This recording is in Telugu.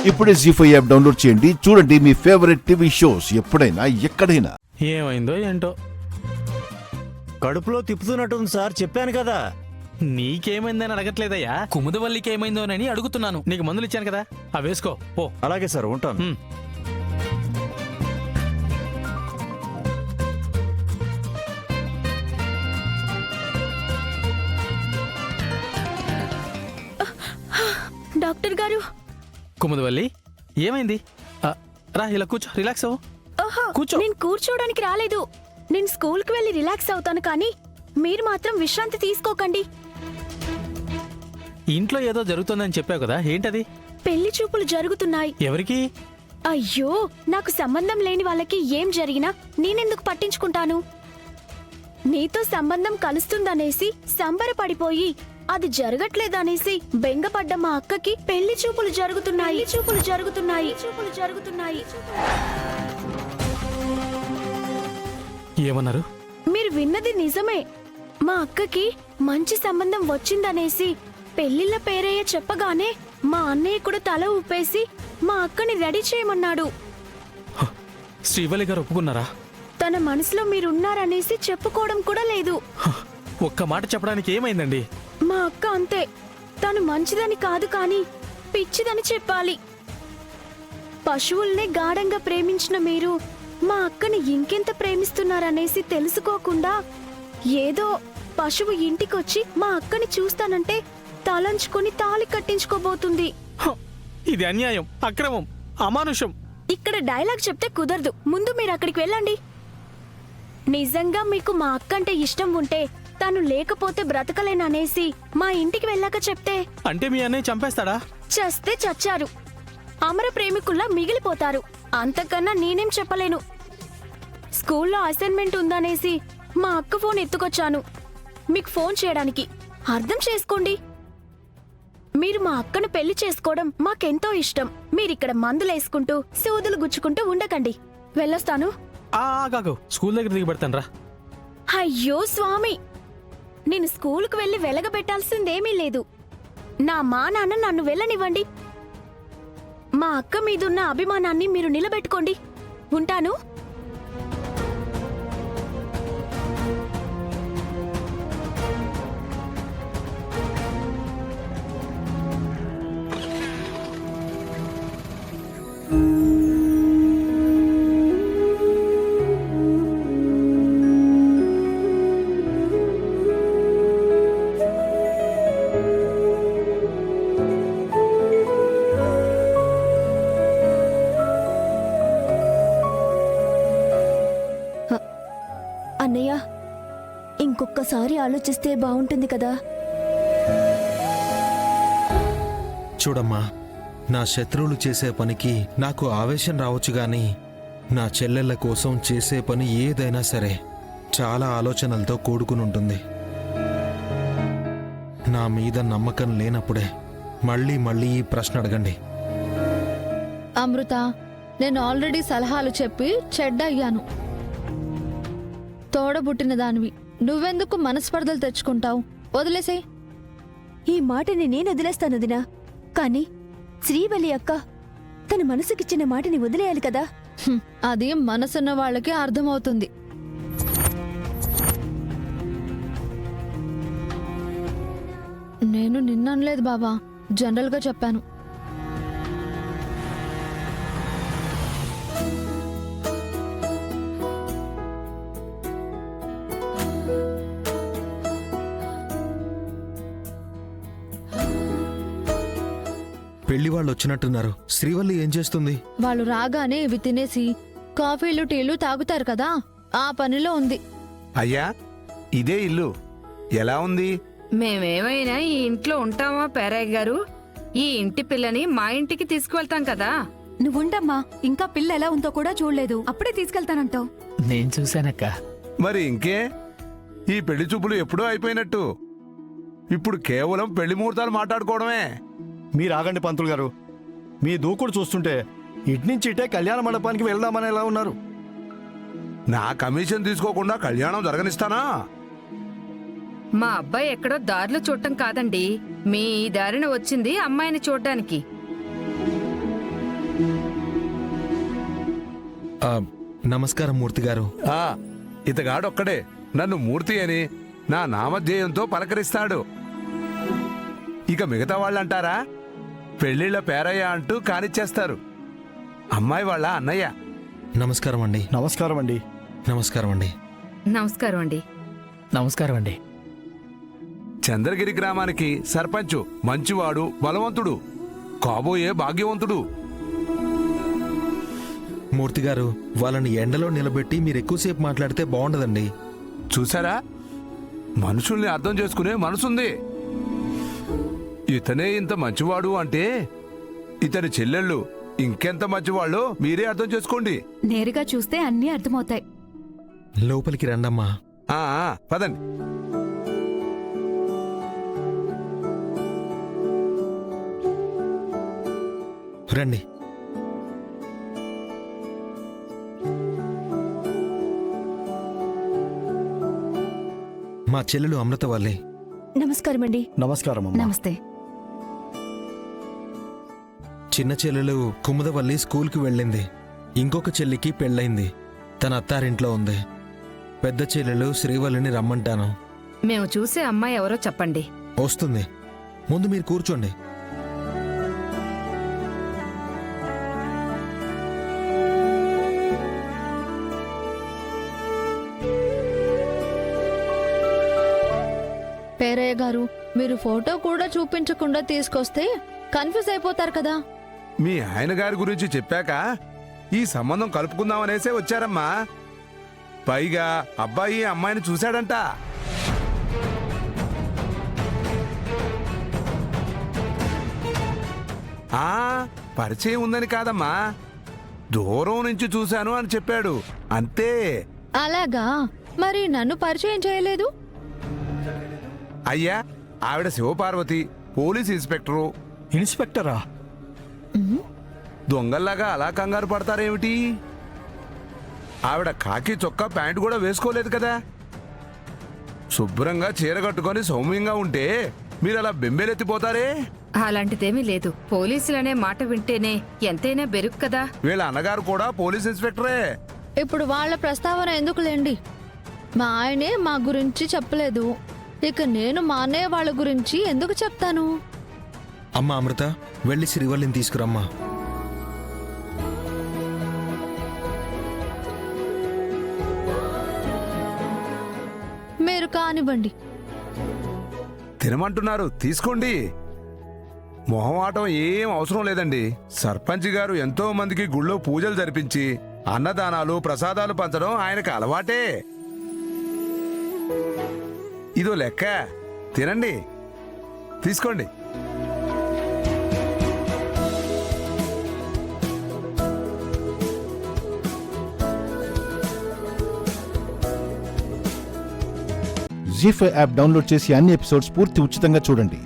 ఇప్పుడే జీ5 యాప్ డౌన్లోడ్ చేయండి. చూడండి మీ ఫేవరెట్ టీవీ షోస్ ఎప్పుడైనా ఎక్కడైనా. ఏమైందో ఏంటో, కడుపులో తిప్పుతున్నట్టుంది సార్, చెప్పాను కదా. నీకేమైందని అడగట్లేదయ్యా, కుముదవల్లికి ఏమైందోనని అడుగుతున్నాను. నీకు మందులు ఇచ్చాను కదా, అవి వేసుకో ఓ. అలాగే సార్, ఉంటాను. డాక్టర్ గారు. కుముదవల్లి ఏమైంది? రా ఇలా కూర్చో, రిలాక్స్ అవ్వు. కూర్చో. నేను కూర్చోడానికి రాలేదు. నేను స్కూల్కి వెళ్ళి రిలాక్స్ అవుతాను, కానీ మీరు మాత్రం విశ్రాంతి తీసుకోకండి. ఇంట్లో ఏదో జరుగుతుందని చెప్పావు కదా, ఏంటది? పెళ్లి చూపులు జరుగుతున్నాయి. ఎవరికి? అయ్యో, నాకు సంబంధం లేని వాళ్ళకి ఏం జరిగినా నేనెందుకు పట్టించుకుంటాను? నీతో సంబంధం కలుస్తుందనేసి సంబరపడిపోయి అది జరగట్లేదనేసి బెంగపడ్డ మా అక్కకి పెళ్లి చూపులు జరుగుతున్నాయి. ఏమన్నారు? మీరు విన్నది నిజమే. మా అక్కకి మంచి సంబంధం వచ్చిందనేసి పెళ్లిళ్ళ పేరయ్య చెప్పగానే మా అన్నయ్య కూడా తల ఊపేసి మా అక్కని రెడీ చేయమన్నాడు. శ్రీవల్లి గారు ఒప్పుకున్నారా? తన మనసులో మీరున్నారనేసి చెప్పుకోవడం కూడా లేదు. ఒక్క మాట చెప్పడానికి ఏమైందండి? మా అక్క అంతే. తను మంచిదని కాదు, కానీ పిచ్చిదని చెప్పాలి. పశువుల్నే గాఢంగా ప్రేమించిన మీరు మా అక్కని ఇంకెంత ప్రేమిస్తున్నారనేసి తెలుసుకోకుండా ఏదో పశువు ఇంటికొచ్చి మా అక్కని చూస్తానంటే తలంచుకొని తాళి కట్టించుకోబోతుంది. ఇది అన్యాయం, అక్రమం, అమానుషం. ఇక్కడ డైలాగ్ చెప్తే కుదరదు. ముందు మీరు అక్కడికి వెళ్ళండి. నిజంగా మీకు మా అక్క అంటే ఇష్టం ఉంటే తను లేకపోతే బ్రతకలేననేసి మా ఇంటికి వెళ్ళాక చెప్తే. అంటే మీ అన్నయ్య చంపేస్తాడా? చస్తే చచ్చారు, అమర ప్రేమికుల్లా మిగిలిపోతారు. అంతకన్నా నేనేం చెప్పలేను. స్కూల్లో అసైన్మెంట్ ఉందనేసి మా అక్క ఫోన్ ఎత్తుకొచ్చాను మీకు ఫోన్ చేయడానికి. అర్థం చేసుకోండి. మీరు మా అక్కను పెళ్లి చేసుకోవడం మాకెంతో ఇష్టం. మీరిక్కడ మందులేసుకుంటూ సూదులు గుచ్చుకుంటూ ఉండకండి. వెళ్ళొస్తాను. కాకు, స్కూల్ దగ్గర దిగి పెడతాను రా. అయ్యో స్వామి, నేను స్కూలుకు వెళ్లి వెలగబెట్టాల్సిందేమీ లేదు. నా మా నాన్న నన్ను వెళ్ళనివ్వండి. మా అక్క మీదున్న అభిమానాన్ని మీరు నిలబెట్టుకోండి. ఉంటాను. అన్నయ్య, ఇంకొక్కసారి ఆలోచిస్తే బాగుంటుంది కదా. చూడమ్మా, నా శత్రువులు చేసే పనికి నాకు ఆవేశం రావచ్చు గాని నా చెల్లెళ్ళ కోసం చేసే పని ఏదైనా సరే చాలా ఆలోచనలతో కూడుకుని ఉంటుంది. నా మీద నమ్మకం లేనప్పుడే మళ్ళీ మళ్ళీ ఈ ప్రశ్న అడగండి. అమృత, నేను ఆల్రెడీ సలహాలు చెప్పి చెడ్డయ్యాను. తోడబుట్టిన దానివి, నువ్వెందుకు మనస్పర్ధలు తెచ్చుకుంటావు? వదిలేసే. ఈ మాటని నేను వదిలేస్తాను వదినా, కానీ శ్రీవల్లి అక్క తన మనసుకిచ్చిన మాటని వదిలేయాలి కదా. అది మనసున్న వాళ్ళకి అర్థమవుతుంది. నేను నిన్ననలేదు బాబా, జనరల్గా చెప్పాను. పెళ్లి వాళ్ళు వచ్చినట్టున్నారు. శ్రీవల్లి ఏం చేస్తుంది? వాళ్ళు రాగానే ఇవి తినేసి కాఫీలు టీలు తాగుతారు కదా, ఆ పనిలో ఉంది. అయ్యా, ఇదే ఇల్లు ఎలా ఉంది? మేమేమైనా ఈ ఇంట్లో ఉంటామా పేరయ్య గారు? ఈ ఇంటి పిల్లని మా ఇంటికి తీసుకువెళ్తాం కదా. నువ్వుండమ్మా, ఇంకా పిల్ల ఎలా ఉందో కూడా చూడలేదు, అప్పుడే తీసుకెళ్తానంటావు. నేను చూశానక్క. మరి ఇంకే, ఈ పెళ్లి చూపులు ఎప్పుడూ అయిపోయినట్టు. ఇప్పుడు కేవలం పెళ్లి ముహూర్తాలు మాట్లాడుకోవడమే. మీరు ఆగండి పంతులు గారు. మీ దూకుడు చూస్తుంటే ఇట్నుంచి ఇటే కళ్యాణ మండపానికి వెళ్దామని ఎలా ఉన్నారు? నా కమిషన్ తీసుకోకుండా కళ్యాణం జరగనిస్తానా? మా అబ్బాయి ఎక్కడో దారిలో చూడటం కాదండి, మీ దారిన వచ్చింది అమ్మాయిని చూడ్డానికి. ఆ, నమస్కారం మూర్తి గారు. ఆ ఇతగాడొక్కడే నన్ను మూర్తి అని నా నామధేయంతో పలకరిస్తాడు. ఇక మిగతా వాళ్ళంటారా పెళ్లిళ్ళ పేరయ్య అంటూ కానిచ్చేస్తారు. అమ్మాయి వాళ్ళ అన్నయ్య. నమస్కారం అండి. నమస్కారం అండి. నమస్కారం అండి. నమస్కారం అండి. నమస్కారం అండి. చంద్రగిరి గ్రామానికి సర్పంచు మంచివాడు, బలవంతుడు, కాబోయే భాగ్యవంతుడు. మూర్తి గారు, వాళ్ళని ఎండలో నిలబెట్టి మీరు ఎక్కువసేపు మాట్లాడితే బాగుండదండి. చూసారా, మనుషుల్ని అర్థం చేసుకునే మనసుంది. ఇతనే ఇంత మంచివాడు అంటే ఇతని చెల్లెళ్ళు ఇంకెంత మంచివాళ్ళో మీరే అర్థం చేసుకోండి. నేరుగా చూస్తే అన్నీ అర్థమవుతాయి. లోపలికి రండమ్మా. పదండి. రండి. మా చెల్లెలు అమృత వాళ్ళే. నమస్కారం అండి. నమస్కారం అమ్మా. నమస్తే. చిన్న చెల్లెలు కుముదవల్లి స్కూల్కి వెళ్ళింది. ఇంకొక చెల్లికి పెళ్ళైంది, తన అత్తారింట్లో ఉంది. పెద్ద చెల్లెలు శ్రీవల్లిని రమ్మంటాను. మేము చూసే అమ్మాయి ఎవరో చెప్పండి. వస్తుంది. ముందు మీరు కూర్చోండి. పేరయ్య గారు, మీరు ఫోటో కూడా చూపించకుండా తీసుకొస్తే కన్ఫ్యూజ్ అయిపోతారు కదా. మీ ఆయన గారి గురించి చెప్పాక ఈ సంబంధం కలుపుకుందామనేసే వచ్చారమ్మా. పైగా అబ్బాయి అమ్మాయిని చూశాడంట. పరిచయం ఉందని కాదమ్మా, దూరం నుంచి చూశాను అని చెప్పాడు అంతే. అలాగా? మరి నన్ను పరిచయం చేయలేదు? అయ్యా, ఆవిడ శివపార్వతి, పోలీస్ ఇన్స్పెక్టరు. ఇన్స్పెక్టరా? దొంగల్లాగా అలా కంగారు పడతారేమిటి? ఆవిడ కాకి చొక్కా ప్యాంటు కూడా వేసుకోలేదు కదా. శుభ్రంగా చీర కట్టుకొని సౌమ్యంగా ఉంటే మీరు అలా బెంబేలెత్తిపోతారే. అలాంటిదేమీ లేదు. పోలీసులనే మాట వింటేనే ఎంతైనా బెరుకు కదా. వీళ్ళ అన్నగారు కూడా పోలీస్ ఇన్స్పెక్టరే. ఇప్పుడు వాళ్ళ ప్రస్తావన ఎందుకులేండి. మా ఆయనే మా గురించి చెప్పలేదు, ఇక నేను మా అన్నయ్య వాళ్ళ గురించి ఎందుకు చెప్తాను? అమ్మా అమృత, వెళ్ళి శ్రీవల్లిని తీసుకురమ్మా. మీరు కానివ్వండి. తినమంటున్నారు, తీసుకోండి. మొహమాటం ఏం అవసరం లేదండి. సర్పంచ్ గారు ఎంతో మందికి గుళ్ళో పూజలు జరిపించి అన్నదానాలు ప్రసాదాలు పంచడం ఆయనకు అలవాటే. ఇదో లెక్క. తినండి, తీసుకోండి. జీ5 యాప్ డౌన్లోడ్ చేసి అన్ని ఎపిసోడ్స్ పూర్తి ఉచితంగా చూడండి.